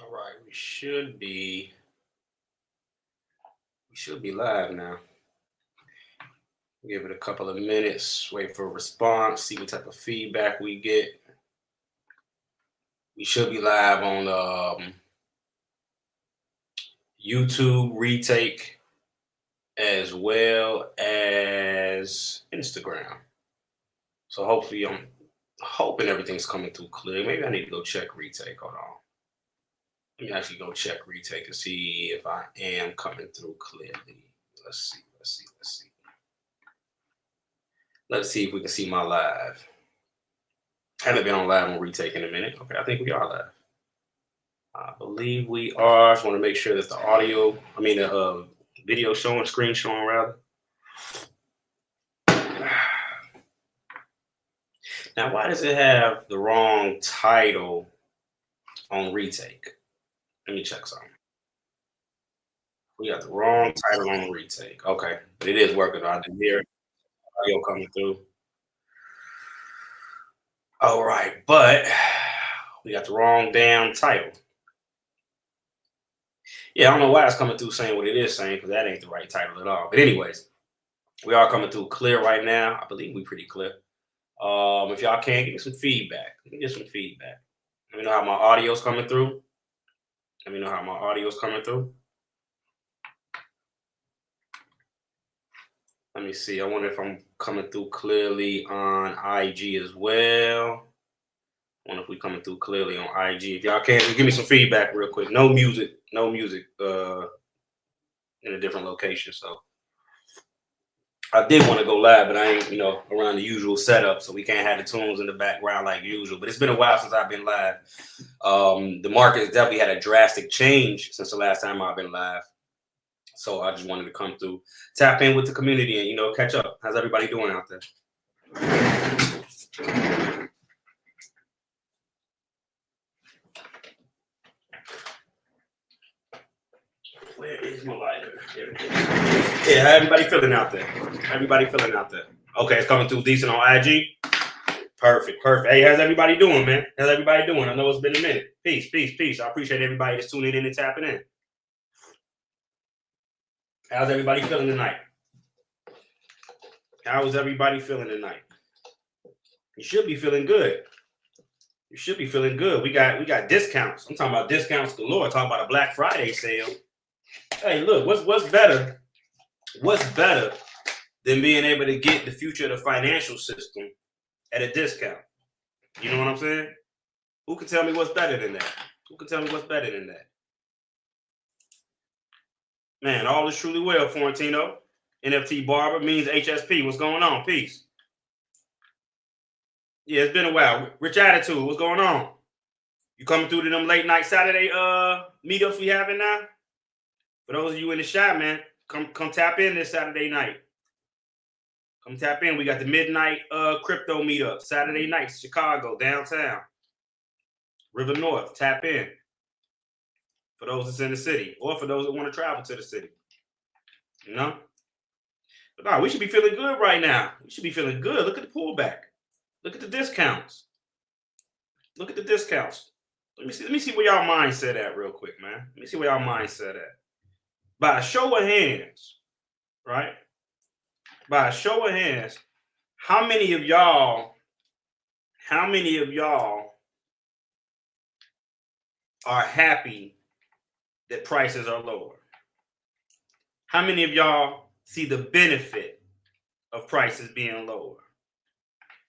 All right, we should be live now. Give it a couple of minutes, wait for a response, see what type of feedback we get. We should be live on YouTube retake as well as Instagram. So hopefully I'm hoping everything's coming through clear. Maybe I need to go check retake. Hold on. Let me actually go check retake and see if I am coming through clearly. Let's see. Let's see if we can see my live. Haven't been on live on retake in a minute. Okay, I think we are live. I believe we are. I just want to make sure that the video showing, screen showing rather. Now, why does it have the wrong title on retake? Let me check something. We got the wrong title on retake. Okay, but it is working. I did hear audio coming through. All right, but we got the wrong damn title. Yeah, I don't know why it's coming through saying what it is saying, because that ain't the right title at all. But anyways, we are coming through clear right now. I believe we're pretty clear. If y'all can, give me some feedback. Let me know how my audio's coming through. Let me see. I wonder if I'm coming through clearly on IG as well. I wonder if we're coming through clearly on IG. If y'all can, just give me some feedback real quick. No music in a different location. So I did want to go live, but I ain't, around the usual setup, so we can't have the tunes in the background like usual. But it's been a while since I've been live. The market has definitely had a drastic change since the last time I've been live. So I just wanted to come through, tap in with the community, and catch up. How's everybody doing out there? Where is my lighter? There it is. Yeah, how everybody feeling out there? Okay, it's coming through decent on IG. Perfect. Hey, how's everybody doing, man? I know it's been a minute. Peace. I appreciate everybody that's tuning in and tapping in. How's everybody feeling tonight? You should be feeling good. We got discounts. I'm talking about discounts galore. I'm talking about a Black Friday sale. Hey, look, what's better? What's better than being able to get the future of the financial system at a discount? You know what I'm saying? Who can tell me what's better than that? Man, all is truly well, Florentino. NFT Barber means HSP. What's going on? Peace. Yeah, it's been a while. Rich Attitude, what's going on? You coming through to them late night Saturday meetups we having now? For those of you in the shop, man, come tap in this Saturday night. Come tap in. We got the midnight crypto meetup Saturday night, Chicago, downtown, River North. Tap in. For those that's in the city, or for those that want to travel to the city. But no, we should be feeling good right now. Look at the pullback. Look at the discounts. Let me see where y'all mindset at real quick, man. By a show of hands, right? How many of y'all are happy that prices are lower? How many of y'all see the benefit of prices being lower?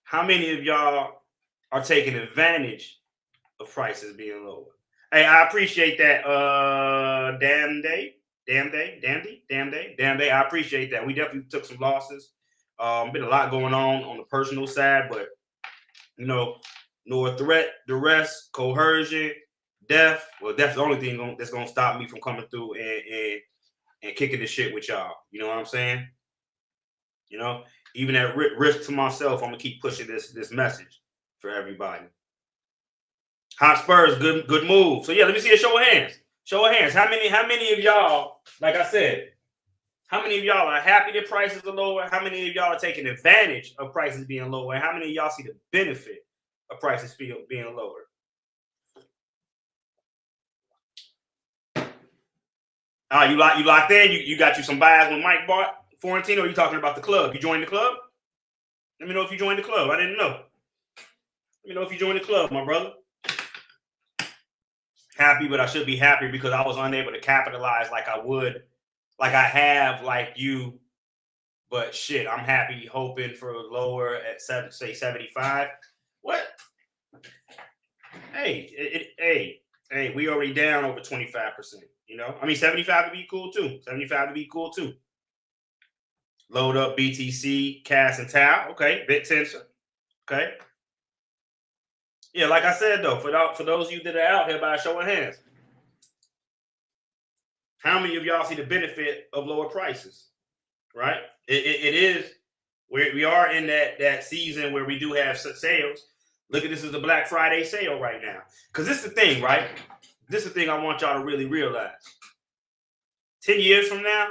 How many of y'all are taking advantage of prices being lower? Hey, I appreciate that. Damn day. I appreciate that. We definitely took some losses. Been a lot going on the personal side, but no threat, duress, coercion, death. Well, death's the only thing that's gonna stop me from coming through and kicking this shit with y'all. You know what I'm saying? Even at risk to myself, I'm gonna keep pushing this message for everybody. Hot Spurs, good move. So yeah, let me see a show of hands. How many of y'all, like I said, how many of y'all are happy that prices are lower? How many of y'all are taking advantage of prices being lower? And how many of y'all see the benefit of prices being lower? You locked in. You got you some buys when Mike bought Florentino. Or you talking about the club? You joined the club? Let me know if you joined the club. I didn't know. Let me know if you joined the club, my brother. Happy, but I should be happy because I was unable to capitalize like I would, like I have, like you. But shit, I'm happy, hoping for lower at say 75. What? Hey, we already down over 25%. You know, I mean, 75 would be cool too. 75 would be cool too. Load up BTC, Cass and Tau. Okay, bit tensor. Okay. Yeah, like I said though, for those of you that are out here, by a show of hands, how many of y'all see the benefit of lower prices? Right? It is. We are in that season where we do have sales. Look at this as the Black Friday sale right now. Because this is the thing, right? This is the thing I want y'all to really realize. 10 years from now,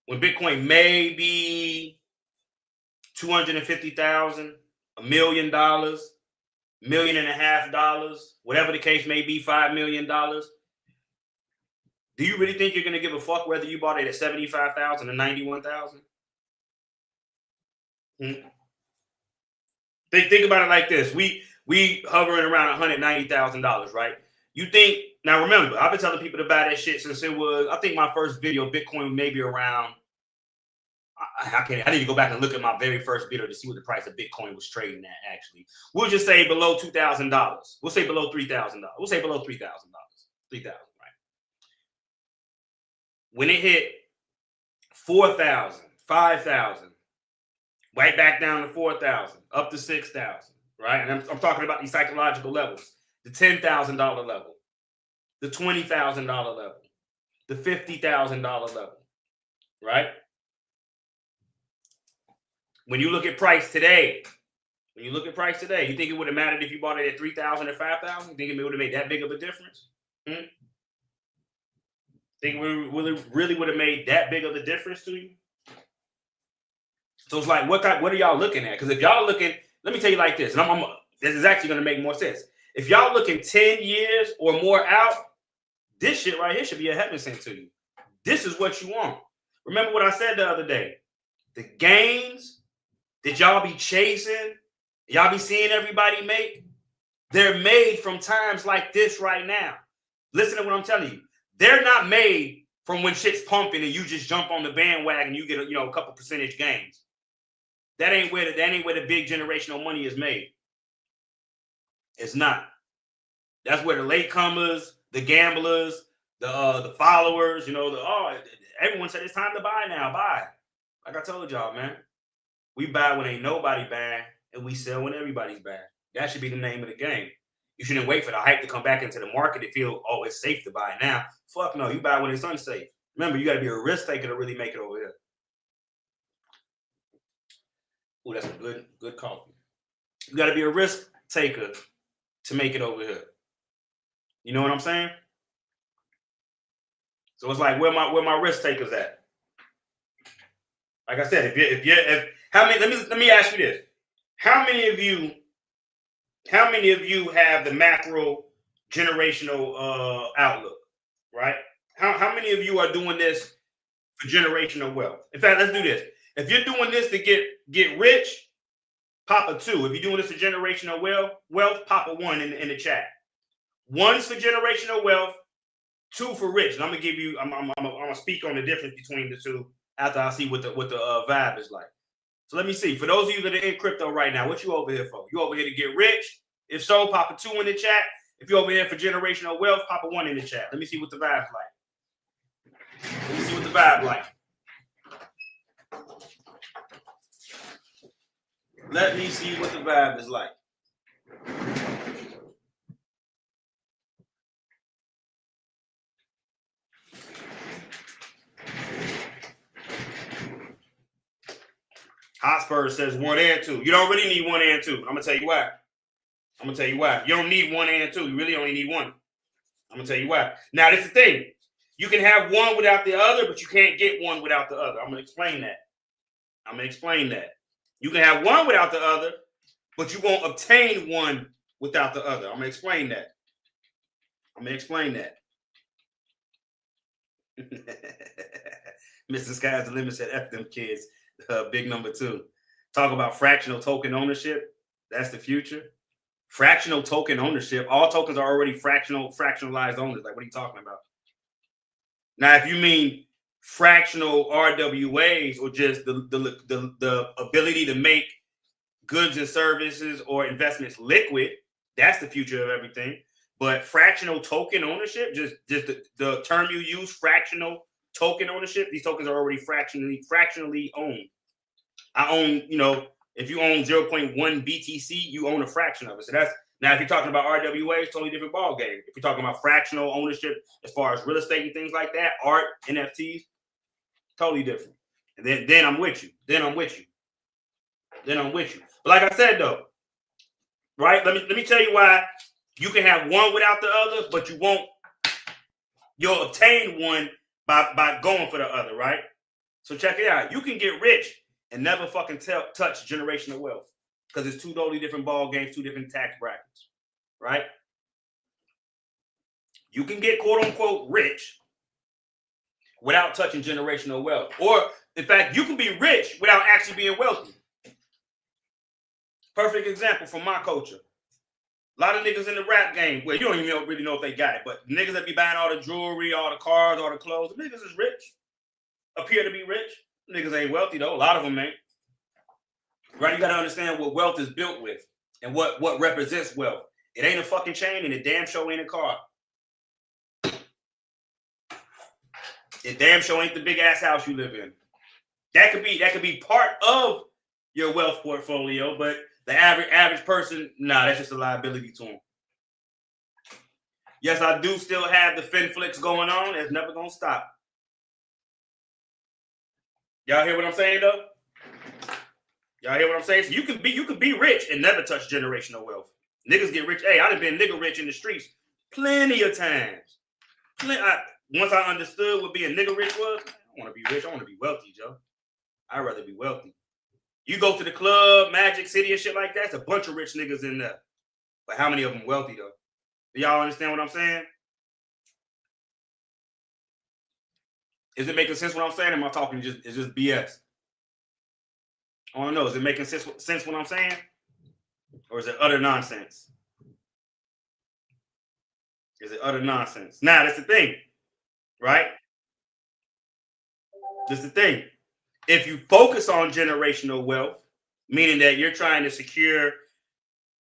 when Bitcoin may be 250,000, $1 million, $1.5 million, whatever the case may be, $5 million. Do you really think you're going to give a fuck whether you bought it at 75,000 or 91,000? Think about it like this. We hovering around $190,000, right? You think, now remember, I've been telling people to buy that shit since it was, I think my first video, Bitcoin maybe around, I need to go back and look at my very first video to see what the price of Bitcoin was trading at actually. We'll just say below $2,000. We'll say below $3,000. We'll say below $3,000. 3,000, right? When it hit 4,000, 5,000, right back down to 4,000, up to 6,000, right? And I'm talking about these psychological levels. The $10,000 level, the $20,000 level, the $50,000 level, right? When you look at price today, you think it would have mattered if you bought it at 3,000 or 5,000? You think it would have made that big of a difference? Think it really would have made that big of a difference to you? So it's like, what are y'all looking at? Because if y'all looking, let me tell you like this, and this is actually going to make more sense. If y'all looking 10 years or more out, this shit right here should be a heaven sent to you. This is what you want. Remember what I said the other day. The gains that y'all be chasing, y'all be seeing everybody make, they're made from times like this right now. Listen to what I'm telling you. They're not made from when shit's pumping and you just jump on the bandwagon and you get a couple percentage gains. That ain't where the big generational money is made. It's not. That's where the latecomers, the gamblers, the followers, everyone said it's time to buy now. Buy. Like I told y'all, man. We buy when ain't nobody buying, and we sell when everybody's buying. That should be the name of the game. You shouldn't wait for the hype to come back into the market to feel, oh, it's safe to buy now. Fuck no, you buy when it's unsafe. Remember, you got to be a risk taker to really make it over here. Oh, that's some good coffee. You got to be a risk taker to make it over here. You know what I'm saying? So it's like, where my risk takers at? Like I said, let me ask you this: how many of you have the macro generational outlook? Right? How many of you are doing this for generational wealth? In fact, let's do this. If you're doing this to get rich, pop a 2. If you're doing this for generational wealth, pop a 1 in the chat. 1's for generational wealth, 2 for rich. And I'm gonna give you. I'm gonna speak on the difference between the two after I see what the vibe is like. So let me see. For those of you that are in crypto right now, what you over here for? You over here to get rich? If so, pop a 2 in the chat. If you're over here for generational wealth, pop a 1 in the chat. Let me see what the vibe's like. Let me see what the vibe like. Let me see what the vibe is like. Hotspur says 1 and 2. You don't really need 1 and 2. I'm gonna tell you why. You don't need 1 and 2. You really only need 1. I'm gonna tell you why. Now, this is the thing. You can have one without the other, but you can't get one without the other. I'm gonna explain that. You can have one without the other, but you won't obtain one without the other. I'm gonna explain that. Mr. Sky's the limit said F them kids. Big number 2. Talk about fractional token ownership. That's the future. Fractional token ownership. All tokens are already fractionalized owners. Like, what are you talking about? Now, if you mean fractional RWAs or just the ability to make goods and services or investments liquid, that's the future of everything. But fractional token ownership, just the term you use, fractional token ownership, these tokens are already fractionally owned. I own, if you own 0.1 BTC, you own a fraction of it. So that's, now if you're talking about RWA, it's totally different ball game. If you're talking about fractional ownership as far as real estate and things like that, art, NFTs, totally different. And then I'm with you. Then I'm with you. But like I said though, right? Let me tell you why you can have one without the other, but you'll obtain one by going for the other, right? So check it out. You can get rich and never fucking touch generational wealth because it's 2 totally different ball games, 2 different tax brackets, right? You can get quote unquote rich without touching generational wealth. Or in fact, you can be rich without actually being wealthy. Perfect example from my culture. A lot of niggas in the rap game, well, you don't even really know if they got it, but niggas that be buying all the jewelry, all the cars, all the clothes, the niggas is rich, appear to be rich. Niggas ain't wealthy though. A lot of them ain't. Right? You got to understand what wealth is built with and what represents wealth. It ain't a fucking chain and it damn sure ain't a car. It damn sure ain't the big ass house you live in. That could be part of your wealth portfolio, but the average person, nah, that's just a liability to them. Yes, I do still have the finflix going on. It's never gonna stop. Y'all hear what I'm saying though? Y'all hear what I'm saying? So you can be rich and never touch generational wealth. Niggas get rich. Hey, I done been nigga rich in the streets plenty of times. Once I understood what being nigga rich was, I don't want to be rich. I want to be wealthy, Joe. I'd rather be wealthy. You go to the club, Magic City and shit like that, it's a bunch of rich niggas in there. But how many of them wealthy though? Do y'all understand what I'm saying? Is it making sense what I'm saying? Am I talking is just BS? I don't know. Is it making sense what I'm saying? Or is it utter nonsense? Is it utter nonsense? Now, that's the thing, right? That's the thing. If you focus on generational wealth, meaning that you're trying to secure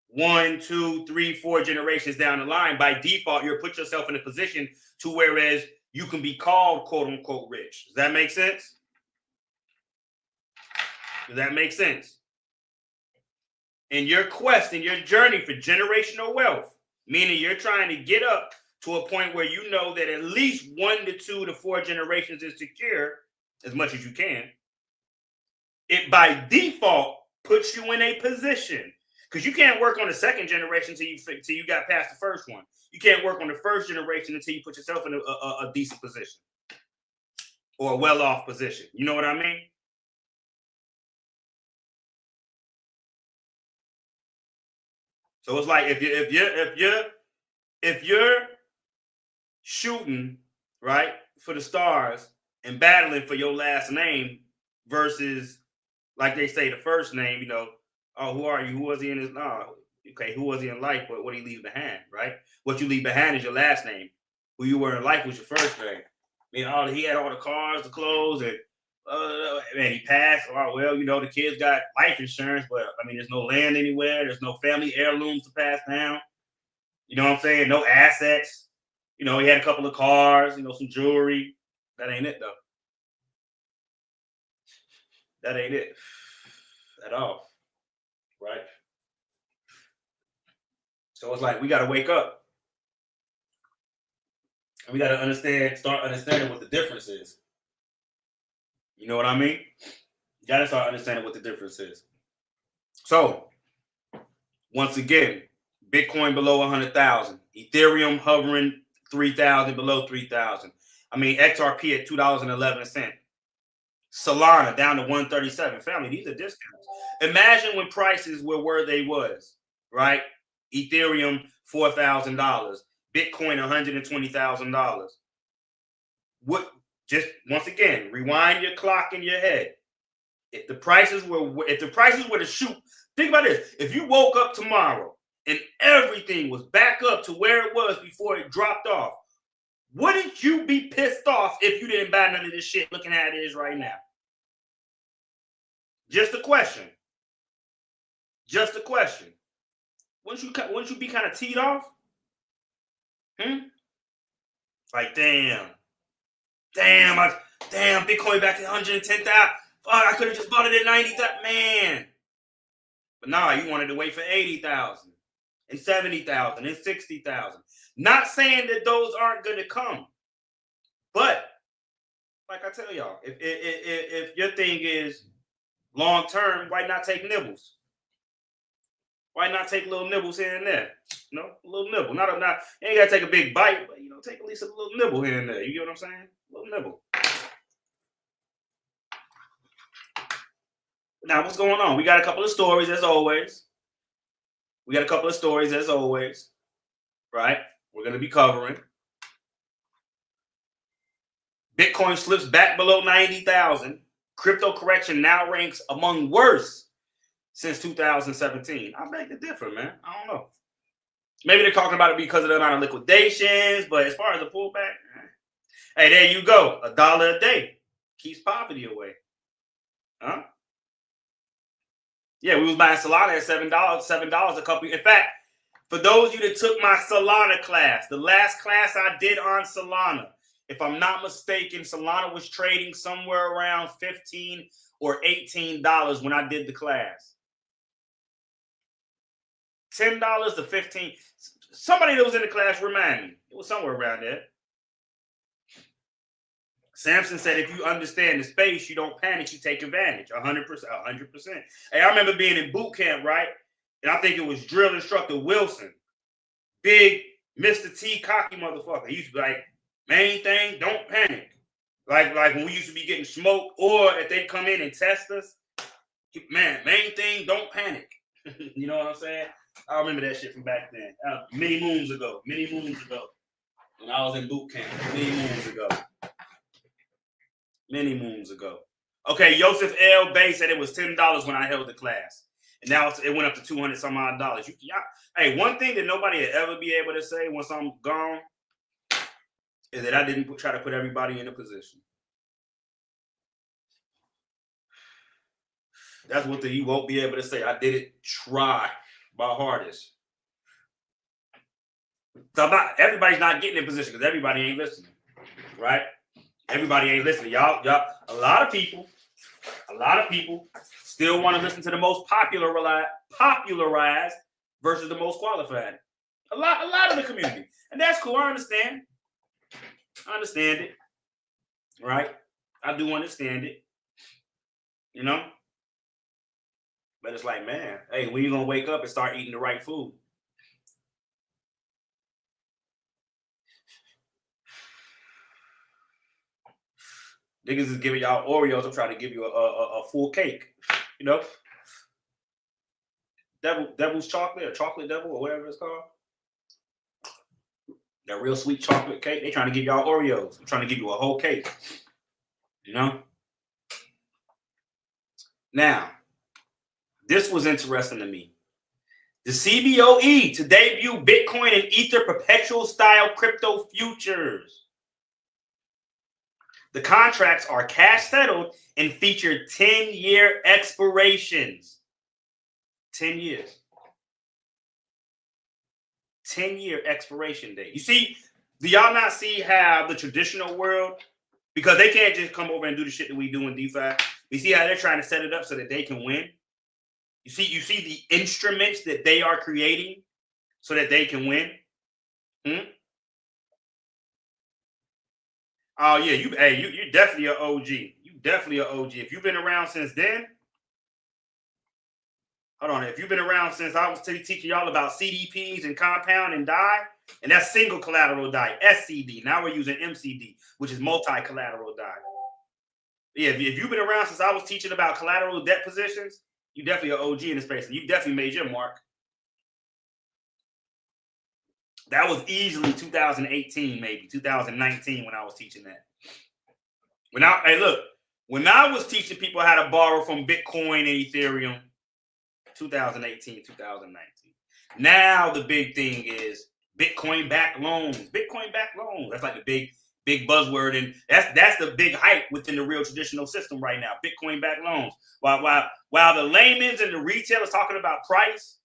1, 2, 3, 4 generations down the line, by default, you'll put yourself in a position to whereas you can be called quote unquote rich. Does that make sense? Does that make sense? In your quest, in your journey for generational wealth, meaning you're trying to get up to a point where you know that at least 1 to 2 to 4 generations is secure as much as you can. It by default puts you in a position because you can't work on the second generation till you got past the first one. You can't work on the first generation until you put yourself in a decent position or a well-off position. You know what I mean? So it's like if you're shooting right for the stars and battling for your last name versus, like they say, the first name, oh, who are you? Who was he in his? No, okay, who was he in life? But what did he leave behind, right? What you leave behind is your last name. Who you were in life was your first name. I mean, he had all the cars, the clothes, and man, he passed. Oh, well, the kids got life insurance, but I mean, there's no land anywhere. There's no family heirlooms to pass down. You know what I'm saying? No assets. He had a couple of cars, some jewelry. That ain't it, though. That ain't it at all. Right? So it's like we got to wake up. And we got to start understanding what the difference is. You know what I mean? You got to start understanding what the difference is. So, once again, Bitcoin below 100,000, Ethereum hovering 3,000, below 3,000. I mean, XRP at $2.11. Solana down to 137. Family, these are discounts. Imagine when prices were where they was, right? Ethereum $4,000, Bitcoin $120,000. Just once again, rewind your clock in your head. If the prices were to shoot, think about this. If you woke up tomorrow and everything was back up to where it was before it dropped off, wouldn't you be pissed off if you didn't buy none of this shit looking at it is right now? Just a question. Just a question. Wouldn't you be kind of teed off? Like, damn, Bitcoin back at 110,000. I could have just bought it at 90,000, man. But nah, you wanted to wait for 80,000 and 70,000 and 60,000. Not saying that those aren't going to come, but like I tell y'all, if your thing is long term, why not take nibbles? Why not take little nibbles here and there? You know, a little nibble. Not you ain't gotta take a big bite, but take at least a little nibble here and there. You get what I'm saying? A little nibble. Now, what's going on? We got a couple of stories as always. Right? We're gonna be covering. Bitcoin slips back below 90,000. Crypto correction now ranks among worst since 2017. I beg to differ, man. I don't know. Maybe they're talking about it because of the amount of liquidations, but as far as the pullback, hey, there you go. $1 a day keeps poverty away. Huh? Yeah, we was buying Solana at $7 a couple. In fact, for those of you that took my Solana class, the last class I did on Solana, if I'm not mistaken, Solana was trading somewhere around $15 or $18 when I did the class. $10 to $15. Somebody that was in the class remind me. It was somewhere around there. Samson said, if you understand the space, you don't panic, you take advantage. 100%. Hey, I remember being in boot camp, right? And I think it was drill instructor Wilson. Big Mr. T cocky motherfucker. He used to be like, main thing, don't panic. Like when we used to be getting smoked, or if they come in and test us, man, main thing, don't panic. You know what I'm saying? I remember that shit from back then. Many moons ago. When I was in boot camp. Many moons ago. Okay, Joseph L. Bay said it was $10 when I held the class. And now it went up to $200 some odd dollars. Hey, one thing that nobody will ever be able to say once I'm gone is that I didn't try to put everybody in a position. That's what you won't be able to say. I didn't try my hardest. So everybody's not getting in position because everybody ain't listening, right? Everybody ain't listening. Y'all, a lot of people still want to listen to the most popularized versus the most qualified. A lot of the community. And that's cool. I understand it. Right? I do understand it. You know? But it's like, man, hey, when you gonna wake up and start eating the right food? Niggas is giving y'all Oreos. I'm trying to give you a full cake. You know? Devil's chocolate, or chocolate devil, or whatever it's called. That real sweet chocolate cake. They trying to give y'all Oreos. I'm trying to give you a whole cake. You know? Now, this was interesting to me. The CBOE to debut Bitcoin and Ether perpetual style crypto futures. The contracts are cash settled and feature 10-year expirations. 10 years. 10-year expiration date. You see, do y'all not see how the traditional world, because they can't just come over and do the shit that we do in DeFi. You see how they're trying to set it up so that they can win? You see the instruments that they are creating so that they can win? Oh yeah, you're definitely an OG. You definitely an OG. If you've been around since then, hold on. If you've been around since I was teaching y'all about CDPs and compound and DAI, and that's single collateral DAI, SCD. Now we're using MCD, which is multi-collateral DAI. Yeah, if you've been around since I was teaching about collateral debt positions, you definitely an OG in the space, and you definitely made your mark. That was easily 2018, maybe 2019 when I was teaching that. When I was teaching people how to borrow from Bitcoin and Ethereum, 2018, 2019. Now the big thing is Bitcoin-backed loans. Bitcoin-backed loans. That's like the big buzzword, and that's the big hype within the real traditional system right now. Bitcoin-backed loans. While the layman's and the retailers talking about price,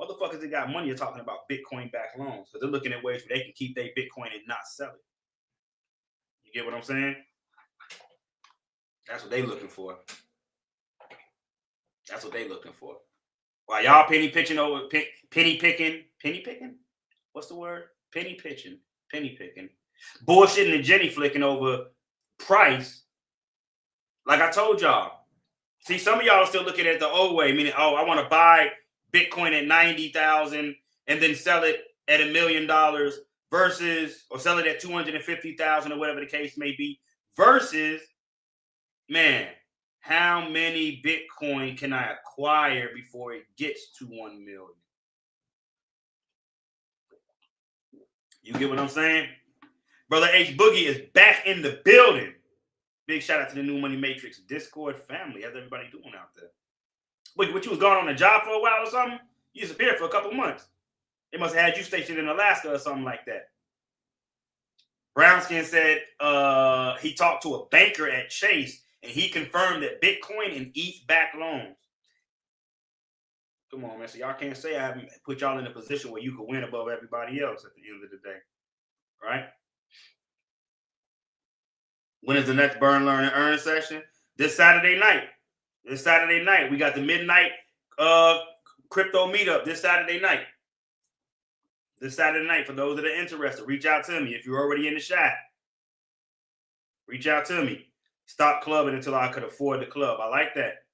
motherfuckers that got money are talking about Bitcoin-backed loans because they're looking at ways where they can keep their Bitcoin and not sell it. You get what I'm saying? That's what they looking for. That's what they looking for. While y'all penny picking? What's the word? Penny picking. Bullshitting and Jenny flicking over price. Like I told y'all. See, some of y'all are still looking at the old way, meaning, I want to buy Bitcoin at 90,000 and then sell it at $1 million versus, or sell it at 250,000 or whatever the case may be, versus, man, how many Bitcoin can I acquire before it gets to 1 million? You get what I'm saying? Brother H Boogie is back in the building. Big shout out to the New Money Matrix Discord family. How's everybody doing out there? What you was going on the job for a while or something? You disappeared for a couple months. They must have had you stationed in Alaska or something like that. Brownskin said he talked to a banker at Chase and he confirmed that Bitcoin and ETH-backed loans. Come on, man. So y'all can't say I haven't put y'all in a position where you could win above everybody else at the end of the day. Right? When is the next Burn, Learn, and Earn session? This Saturday night. We got the midnight crypto meetup this Saturday night. For those that are interested, reach out to me. If you're already in the chat, reach out to me. Stop clubbing until I could afford the club. I like that.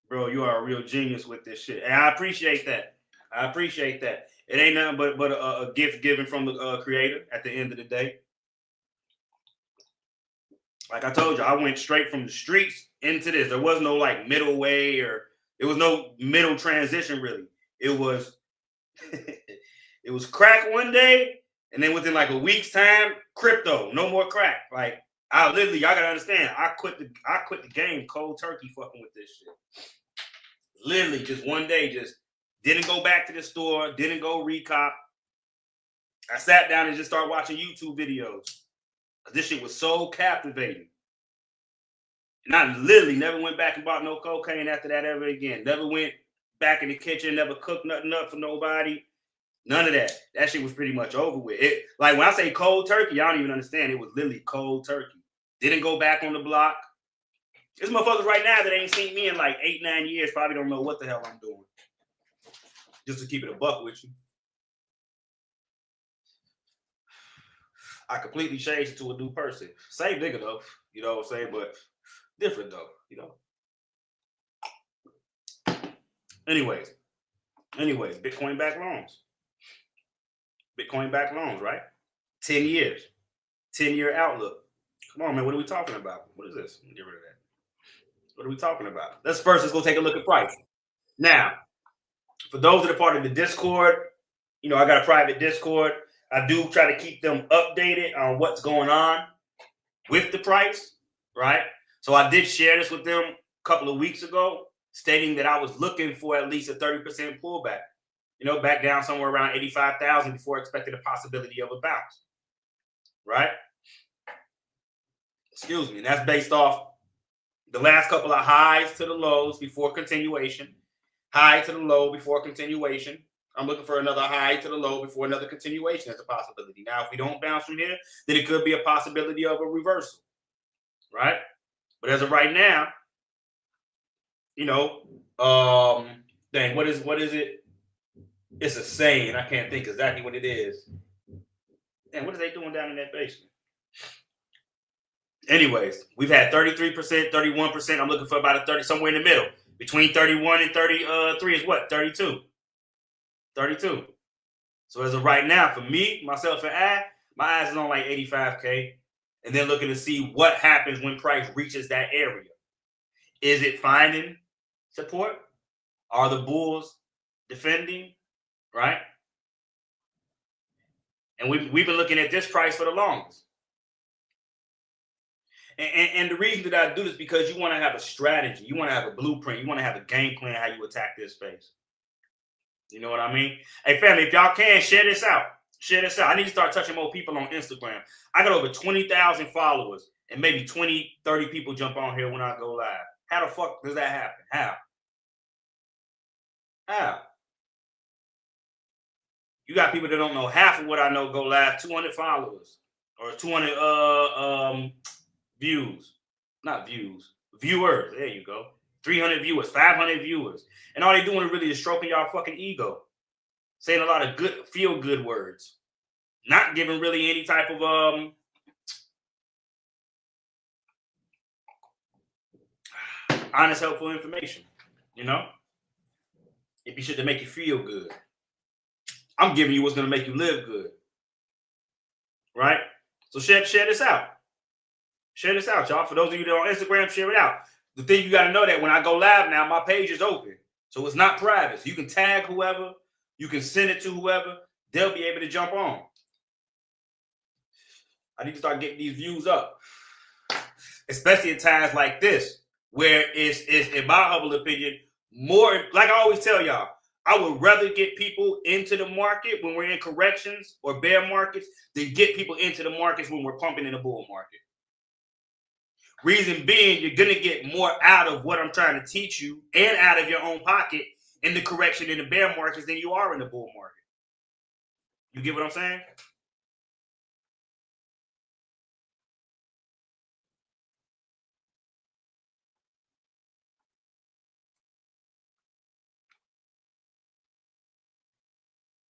Bro, you are a real genius with this shit. And I appreciate that. It ain't nothing but a gift given from the creator at the end of the day. Like I told you, I went straight from the streets into this. There was no like middle way, or there was no middle transition really. It was it was crack one day, and then within like a week's time, crypto. No more crack. Like y'all gotta understand, I quit the game cold turkey fucking with this shit. Literally just one day, just didn't go back to the store, didn't go recop. I sat down and just started watching YouTube videos. Cause this shit was so captivating. And I literally never went back and bought no cocaine after that ever again. Never went back in the kitchen, never cooked nothing up for nobody. None of that. That shit was pretty much over with. It, like when I say cold turkey, y'all don't even understand. It was literally cold turkey. Didn't go back on the block. There's motherfuckers right now that ain't seen me in like 8-9 years, probably don't know what the hell I'm doing. Just to keep it a buck with you. I completely changed into a new person. Same nigga though, you know what I'm saying? But different though, you know. Anyways, Bitcoin-backed loans, right? 10 years, 10-year outlook. Come on, man, what are we talking about? What is this? Get rid of that. What are we talking about? Let's go take a look at price. Now, for those that are part of the Discord, you know, I got a private Discord. I do try to keep them updated on what's going on with the price, right? So I did share this with them a couple of weeks ago, stating that I was looking for at least a 30% pullback, you know, back down somewhere around 85,000 before expecting a possibility of a bounce, right? Excuse me. And that's based off the last couple of highs to the lows before continuation, high to the low before continuation. I'm looking for another high to the low before another continuation as a possibility. Now, if we don't bounce from here, then it could be a possibility of a reversal, right? But as of right now, you know, dang, what is it? It's a saying. I can't think exactly what it is. Damn, what are they doing down in that basement? Anyways, we've had 33%, 31%. I'm looking for about a 30, somewhere in the middle. Between 31 and 33 is what? 32. 32. So as of right now, for me, myself, and my eyes is on like 85K. And then looking to see what happens when price reaches that area. Is it finding support? Are the bulls defending? Right? And we've been looking at this price for the longest. And the reason that I do this is because you want to have a strategy. You want to have a blueprint. You want to have a game plan how you attack this space. You know what I mean? Hey, family, if y'all can, share this out. Share this out. I need to start touching more people on Instagram. I got over 20,000 followers, and maybe 20, 30 people jump on here when I go live. How the fuck does that happen? How? You got people that don't know half of what I know go live, 200 followers or 200 views. Not views. Viewers. There you go. 300 viewers, 500 viewers. And all they doing really is stroking y'all fucking ego. Saying a lot of good, feel-good words. Not giving really any type of honest, helpful information. You know? If you should to make you feel good. I'm giving you what's going to make you live good. Right? So share this out. Share this out, y'all. For those of you that are on Instagram, share it out. The thing you got to know that when I go live now, my page is open. So it's not private. So you can tag whoever. You can send it to whoever. They'll be able to jump on. I need to start getting these views up. Especially at times like this, where it's in my humble opinion, more, like I always tell y'all, I would rather get people into the market when we're in corrections or bear markets than get people into the markets when we're pumping in a bull market. Reason being, you're going to get more out of what I'm trying to teach you and out of your own pocket in the correction in the bear markets than you are in the bull market. You get what I'm saying?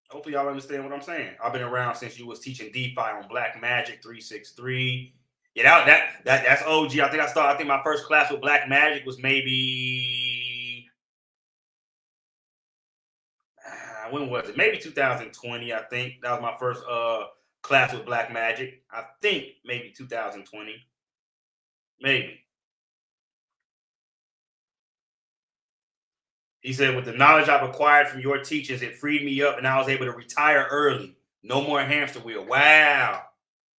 Hopefully y'all understand what I'm saying. I've been around since you was teaching DeFi on Black Magic 363. Yeah, that's OG. I think my first class with Black Magic was maybe when was it? Maybe 2020. I think that was my first class with Black Magic. I think maybe 2020. Maybe. He said, with the knowledge I've acquired from your teachings, it freed me up and I was able to retire early. No more hamster wheel. Wow.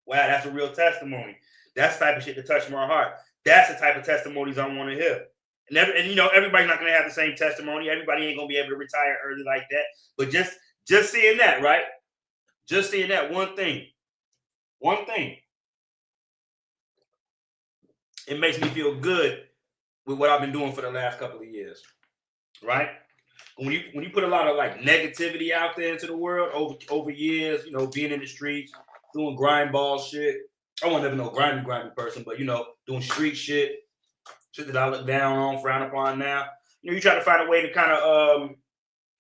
Wow, that's a real testimony. That's the type of shit that touched my heart. That's the type of testimonies I want to hear. And you know, everybody's not going to have the same testimony. Everybody ain't going to be able to retire early like that. But just seeing that, right? Just seeing that one thing. It makes me feel good with what I've been doing for the last couple of years. Right? When you put a lot of like negativity out there into the world over years, you know, being in the streets, doing grind ball shit. I wasn't never no grindy person, but you know, doing street shit that I look down on, frown upon now. You know, you try to find a way to kind of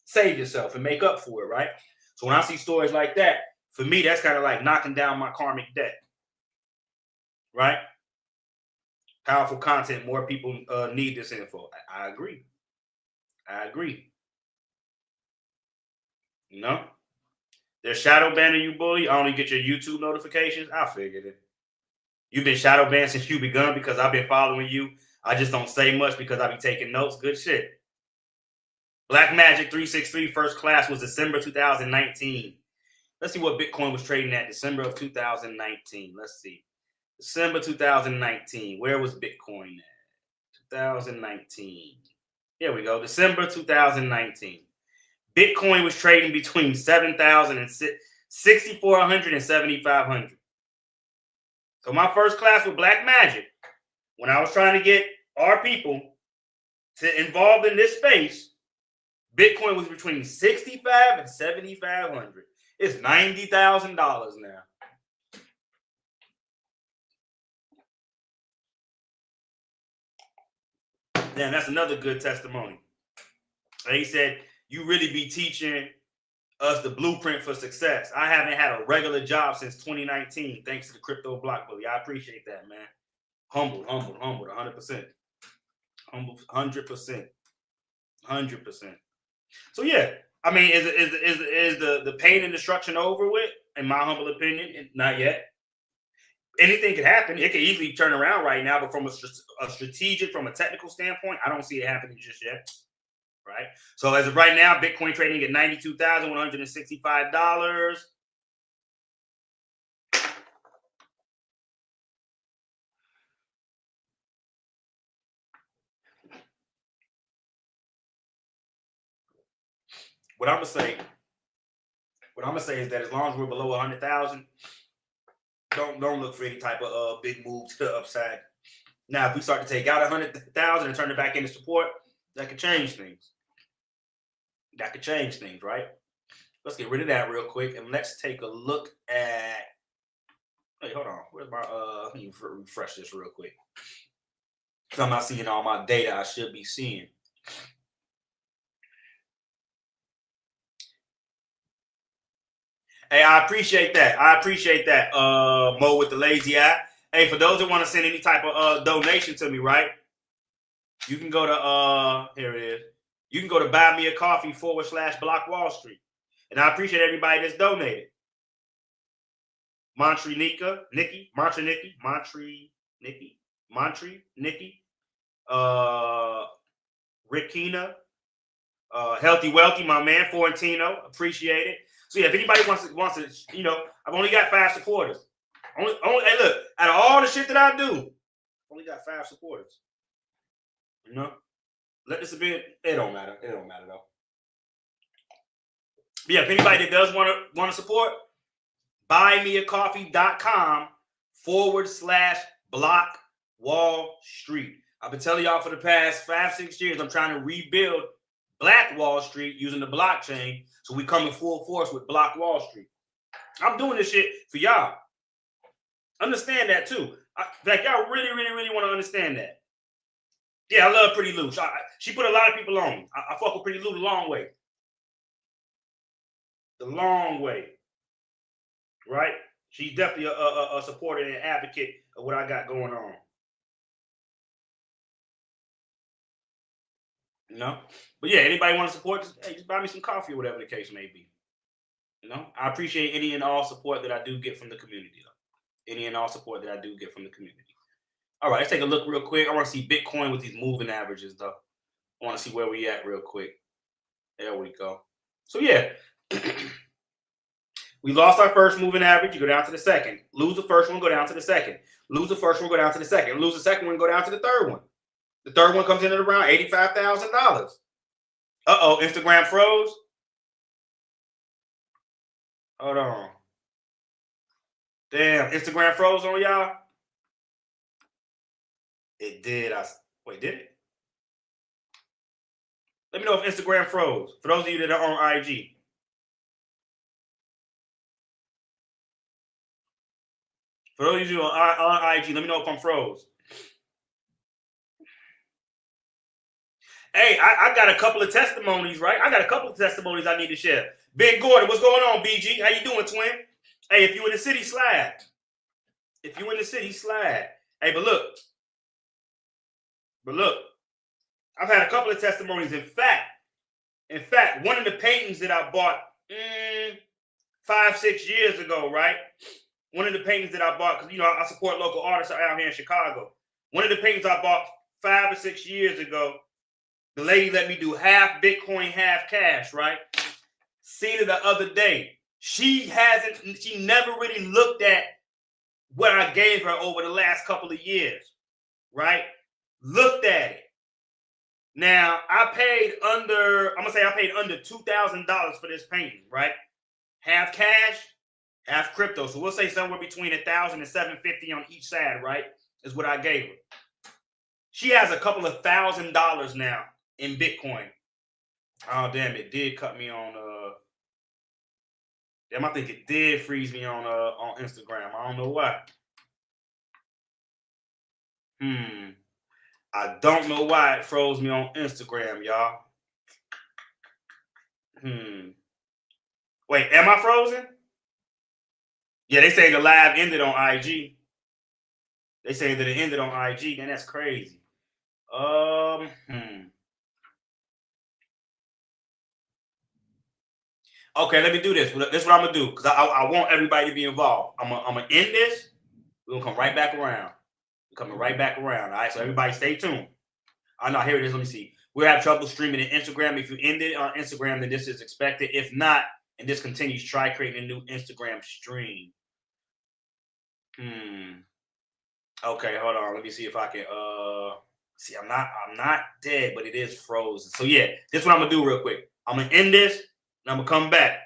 save yourself and make up for it, right? So when I see stories like that, for me, that's kind of like knocking down my karmic debt, right? Powerful content. More people need this info. I agree. You know? They're shadow banning you, bully. I only get your YouTube notifications. I figured it. You've been shadow banned since you begun because I've been following you. I just don't say much because I be taking notes. Good shit. Black Magic 363 first class was December 2019. Let's see what Bitcoin was trading at December of 2019. Let's see. December 2019. Where was Bitcoin at? 2019. Here we go. December 2019. Bitcoin was trading between 7,000 and 6,400 and 7,500. So my first class with Black Magic, when I was trying to get our people to involved in this space, Bitcoin was between 65 and 7,500. It's $90,000 now. Damn, that's another good testimony. And he said, you really be teaching us the blueprint for success. I haven't had a regular job since 2019, thanks to the crypto block bully. I appreciate that, man. Humbled, 100%. Humbled, 100%. 100%. So yeah, I mean, is the pain and destruction over with? In my humble opinion, not yet. Anything could happen. It could easily turn around right now, but from a strategic, from a technical standpoint, I don't see it happening just yet. Right. So as of right now, Bitcoin trading at $92,165. what I'm gonna say is that as long as we're below 100,000, don't look for any type of big move to the upside. Now, if we start to take out 100,000 and turn it back into support, that could change things. That could change things, right? Let's get rid of that real quick and let's take a look at. Hey, hold on. Where's my let me refresh this real quick. Because I'm not seeing all my data I should be seeing. Hey, I appreciate that. Mo with the lazy eye. Hey, for those that want to send any type of donation to me, right? You can go to here it is. You can go to buymeacoffee.com/Block Wall Street. And I appreciate everybody that's donated. Montry Nikki, Rikina, Healthy Wealthy, my man, Fortino, appreciate it. So yeah, if anybody wants to, you know, I've only got 5 supporters. Hey, look, out of all the shit that I do, I've only got 5 supporters. You know, let this be. It don't matter. It don't matter though. But yeah, if anybody that does want to support, buymeacoffee.com/Block Wall Street. I've been telling y'all for the past 5-6 years, I'm trying to rebuild Black Wall Street using the blockchain. So we come in full force with Block Wall Street. I'm doing this shit for y'all. Understand that too. Like y'all really want to understand that. Yeah, I love Pretty Lou. She put a lot of people on. I fuck with Pretty Lou the long way. The long way. Right? She's definitely a supporter and advocate of what I got going on. You know? But yeah, anybody want to support, just buy me some coffee or whatever the case may be. You know? I appreciate any and all support that I do get from the community, though. Any and all support that I do get from the community. All right, let's take a look real quick. I want to see Bitcoin with these moving averages, though. I want to see where we at real quick. There we go. So yeah, we lost our first moving average. You go down to the second. Lose the first one, go down to the second. Lose the first one, go down to the second. Lose the second one, go down to the third one. The third one comes in at around $85,000. Uh-oh, Instagram froze. Hold on. Damn, Instagram froze on y'all? It did. Wait, did it? Let me know if Instagram froze. For those of you that are on IG. For those of you on IG, let me know if I'm froze. Hey, I got a couple of testimonies, right? I got a couple of testimonies I need to share. Ben Gordon, what's going on, BG? How you doing, twin? Hey, if you in the city, slide. If you in the city, slide. Hey, but look, I've had a couple of testimonies. In fact, one of the paintings that I bought 5-6 years ago, right? One of the paintings that I bought, because, you know, I support local artists out here in Chicago. One of the paintings I bought 5 or 6 years ago, the lady let me do half Bitcoin, half cash, right? Seen it the other day. She never really looked at what I gave her over the last couple of years, right? Looked at it. Now, I paid under $2,000 for this painting, right? Half cash, half crypto. So we'll say somewhere between $1,000 and $750 on each side, right? Is what I gave her. She has a couple of $1,000 now in Bitcoin. Oh, damn, it did cut me on I think it did freeze me on Instagram. I don't know why. I don't know why it froze me on Instagram, y'all. Wait, am I frozen? Yeah, they say the live ended on IG. They say that it ended on IG, and that's crazy. Okay, let me do this. This is what I'm gonna do, because I want everybody to be involved. I'm gonna end this. We're gonna come right back around. We're coming right back around. All right, so everybody stay tuned. Oh no, here it is. Let me see. We have trouble streaming in Instagram. If you end it on Instagram, then this is expected. If not, and this continues, try creating a new Instagram stream. Okay, hold on. Let me see if I can see. I'm not dead, but it is frozen. So yeah, this is what I'm gonna do real quick. I'm gonna end this. and I'm gonna come back.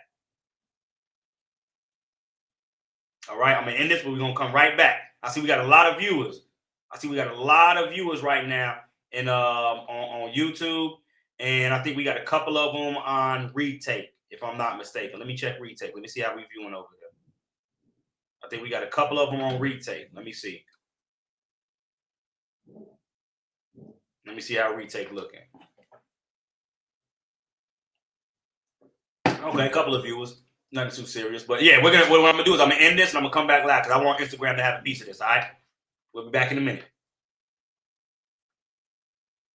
All right, I'm gonna end this, but we're gonna come right back. I see we got a lot of viewers. Right now, and on YouTube, and I think we got a couple of them on retake, if I'm not mistaken. Let me check retake. Let me see how we viewing over here. I think we got a couple of them on retake. Let me see. Let me see how retake looking. Okay, a couple of viewers. Nothing too serious, but yeah, what I'm gonna do is I'm gonna end this and I'm gonna come back live because I want Instagram to have a piece of this. All right, we'll be back in a minute.